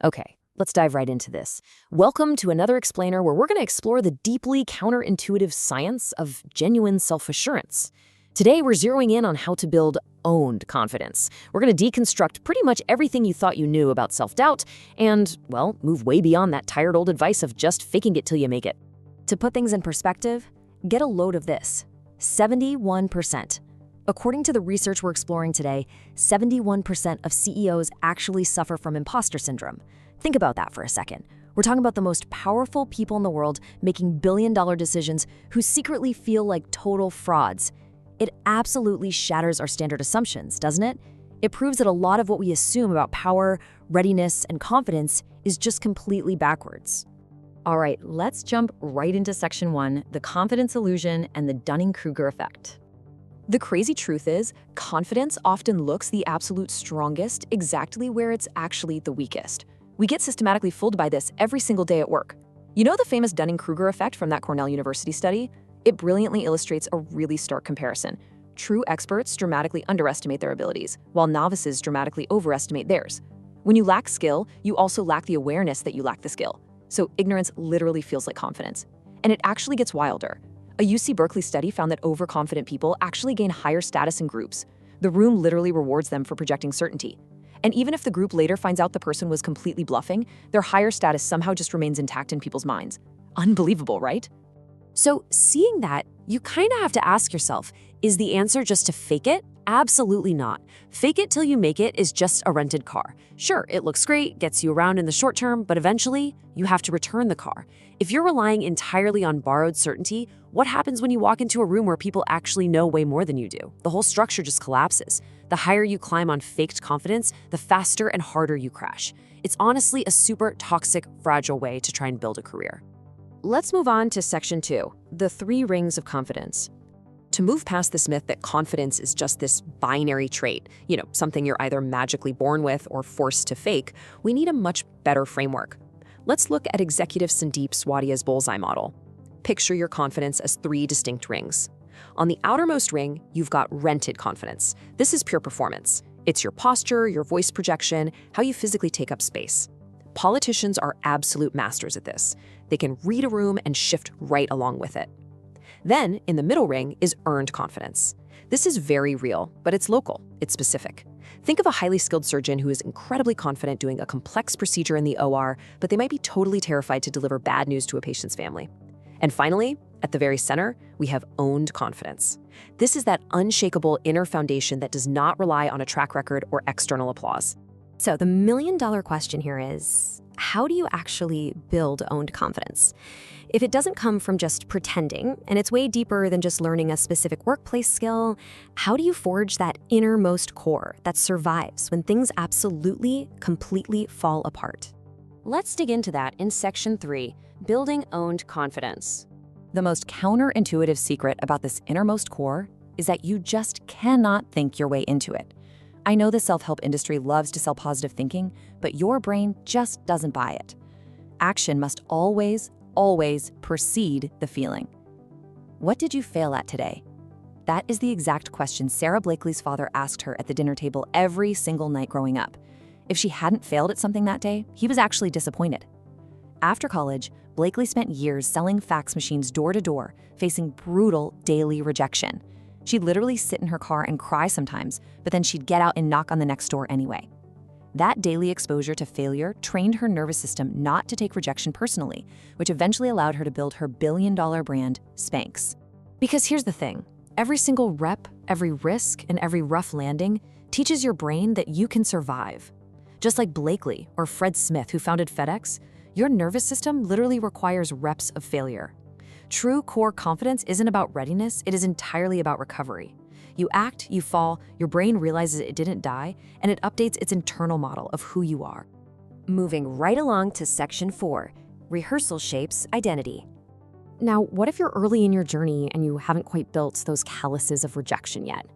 Okay, let's dive right into this. Welcome to another explainer where we're going to explore the deeply counterintuitive science of genuine self-assurance. Today, we're zeroing in on how to build owned confidence. We're going to deconstruct pretty much everything you thought you knew about self-doubt and, well, move way beyond that tired old advice of just faking it till you make it. To put things in perspective, get a load of this: 71%. According to the research we're exploring today, 71% of CEOs actually suffer from imposter syndrome. Think about that for a second. We're talking about the most powerful people in the world making billion-dollar decisions who secretly feel like total frauds. It absolutely shatters our standard assumptions, doesn't it? It proves that a lot of what we assume about power, readiness, and confidence is just completely backwards. All right, let's jump right into section 1, the confidence illusion and the Dunning-Kruger effect. The crazy truth is, confidence often looks the absolute strongest exactly where it's actually the weakest. We get systematically fooled by this every single day at work. You know the famous Dunning-Kruger effect from that Cornell University study? It brilliantly illustrates a really stark comparison. True experts dramatically underestimate their abilities, while novices dramatically overestimate theirs. When you lack skill, you also lack the awareness that you lack the skill. So ignorance literally feels like confidence. And it actually gets wilder. A UC Berkeley study found that overconfident people actually gain higher status in groups. The room literally rewards them for projecting certainty. And even if the group later finds out the person was completely bluffing, their higher status somehow just remains intact in people's minds. Unbelievable, right? So seeing that, you kind of have to ask yourself, is the answer just to fake it? Absolutely not. Fake it till you make it is just a rented car. Sure, it looks great, gets you around in the short term, but eventually, you have to return the car. If you're relying entirely on borrowed certainty, what happens when you walk into a room where people actually know way more than you do? The whole structure just collapses. The higher you climb on faked confidence, the faster and harder you crash. It's honestly a super toxic, fragile way to try and build a career. Let's move on to section 2, the 3 rings of confidence. To move past this myth that confidence is just this binary trait, something you're either magically born with or forced to fake, we need a much better framework. Let's look at executive Sandeep Swadia's bullseye model. Picture your confidence as 3 distinct rings. On the outermost ring, you've got rented confidence. This is pure performance. It's your posture, your voice projection, how you physically take up space. Politicians are absolute masters at this. They can read a room and shift right along with it. Then, in the middle ring is earned confidence. This is very real, but it's local, it's specific. Think of a highly skilled surgeon who is incredibly confident doing a complex procedure in the OR, but they might be totally terrified to deliver bad news to a patient's family. And finally, at the very center, we have owned confidence. This is that unshakable inner foundation that does not rely on a track record or external applause. So the million-dollar question here is, how do you actually build owned confidence? If it doesn't come from just pretending, and it's way deeper than just learning a specific workplace skill, how do you forge that innermost core that survives when things absolutely, completely fall apart? Let's dig into that in section 3, building owned confidence. The most counterintuitive secret about this innermost core is that you just cannot think your way into it. I know the self-help industry loves to sell positive thinking, but your brain just doesn't buy it. Action must always precede the feeling. What did you fail at today? That is the exact question Sarah Blakely's father asked her at the dinner table every single night growing up. If she hadn't failed at something that day, he was actually disappointed. After college, Blakely spent years selling fax machines door to door, facing brutal daily rejection. She'd literally sit in her car and cry sometimes, but then she'd get out and knock on the next door anyway. That daily exposure to failure trained her nervous system not to take rejection personally, which eventually allowed her to build her billion-dollar brand, Spanx. Because here's the thing, every single rep, every risk, and every rough landing teaches your brain that you can survive. Just like Blakely or Fred Smith, who founded FedEx, your nervous system literally requires reps of failure. True core confidence isn't about readiness, it is entirely about recovery. You act, you fall, your brain realizes it didn't die, and it updates its internal model of who you are. Moving right along to section 4, rehearsal shapes identity. Now, what if you're early in your journey and you haven't quite built those calluses of rejection yet?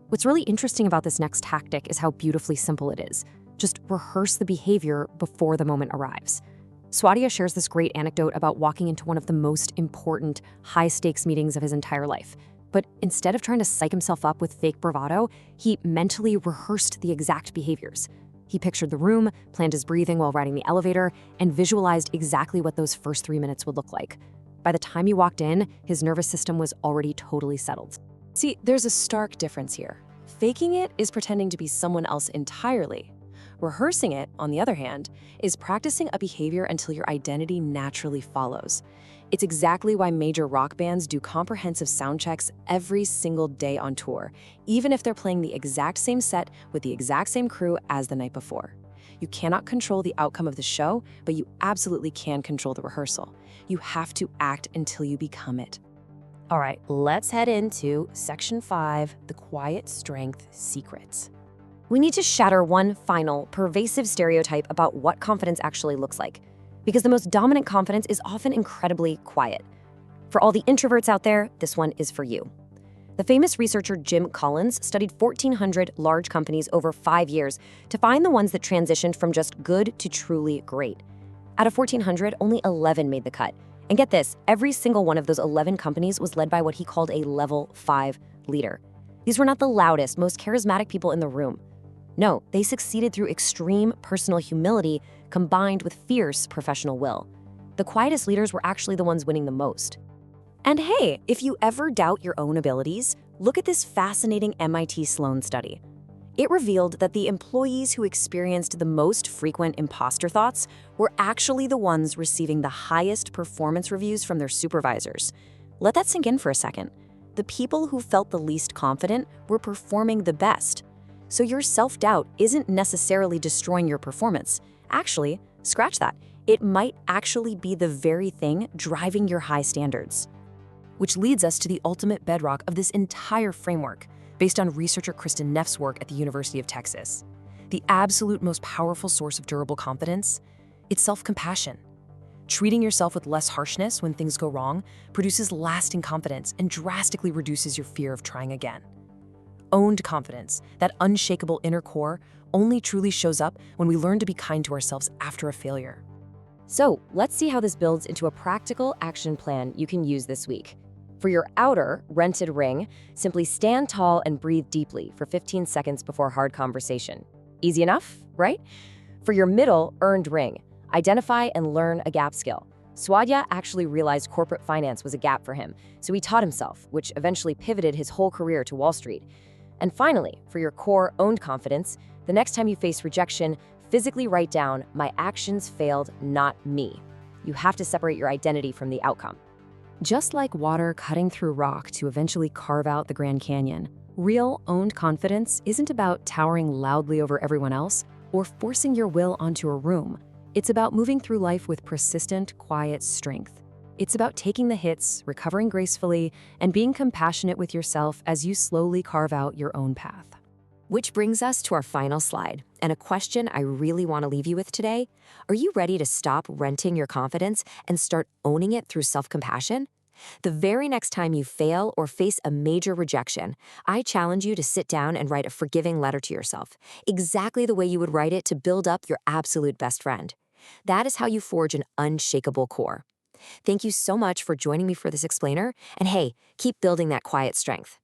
What's really interesting about this next tactic is how beautifully simple it is. Just rehearse the behavior before the moment arrives. Swadia shares this great anecdote about walking into one of the most important, high-stakes meetings of his entire life. But instead of trying to psych himself up with fake bravado, he mentally rehearsed the exact behaviors. He pictured the room, planned his breathing while riding the elevator, and visualized exactly what those first 3 minutes would look like. By the time he walked in, his nervous system was already totally settled. See, there's a stark difference here. Faking it is pretending to be someone else entirely. Rehearsing it, on the other hand, is practicing a behavior until your identity naturally follows. It's exactly why major rock bands do comprehensive sound checks every single day on tour, even if they're playing the exact same set with the exact same crew as the night before. You cannot control the outcome of the show, but you absolutely can control the rehearsal. You have to act until you become it. All right, let's head into Section 5, the quiet strength secrets. We need to shatter one final, pervasive stereotype about what confidence actually looks like, because the most dominant confidence is often incredibly quiet. For all the introverts out there, this one is for you. The famous researcher Jim Collins studied 1,400 large companies over 5 years to find the ones that transitioned from just good to truly great. Out of 1,400, only 11 made the cut. And get this, every single one of those 11 companies was led by what he called a level 5 leader. These were not the loudest, most charismatic people in the room. No, they succeeded through extreme personal humility combined with fierce professional will. The quietest leaders were actually the ones winning the most. And hey, if you ever doubt your own abilities, look at this fascinating MIT Sloan study. It revealed that the employees who experienced the most frequent imposter thoughts were actually the ones receiving the highest performance reviews from their supervisors. Let that sink in for a second. The people who felt the least confident were performing the best. So your self-doubt isn't necessarily destroying your performance. Actually, scratch that. It might actually be the very thing driving your high standards. Which leads us to the ultimate bedrock of this entire framework, based on researcher Kristen Neff's work at the University of Texas. The absolute most powerful source of durable confidence? It's self-compassion. Treating yourself with less harshness when things go wrong produces lasting confidence and drastically reduces your fear of trying again. Owned confidence, that unshakable inner core, only truly shows up when we learn to be kind to ourselves after a failure. So let's see how this builds into a practical action plan you can use this week. For your outer, rented ring, simply stand tall and breathe deeply for 15 seconds before hard conversation. Easy enough, right? For your middle, earned ring, identify and learn a gap skill. Swadya actually realized corporate finance was a gap for him, so he taught himself, which eventually pivoted his whole career to Wall Street. And finally, for your core owned confidence, the next time you face rejection, physically write down, "My actions failed, not me." You have to separate your identity from the outcome. Just like water cutting through rock to eventually carve out the Grand Canyon, real owned confidence isn't about towering loudly over everyone else or forcing your will onto a room. It's about moving through life with persistent, quiet strength. It's about taking the hits, recovering gracefully, and being compassionate with yourself as you slowly carve out your own path. Which brings us to our final slide, and a question I really want to leave you with today. Are you ready to stop renting your confidence and start owning it through self-compassion? The very next time you fail or face a major rejection, I challenge you to sit down and write a forgiving letter to yourself, exactly the way you would write it to build up your absolute best friend. That is how you forge an unshakable core. Thank you so much for joining me for this explainer, and hey, keep building that quiet strength.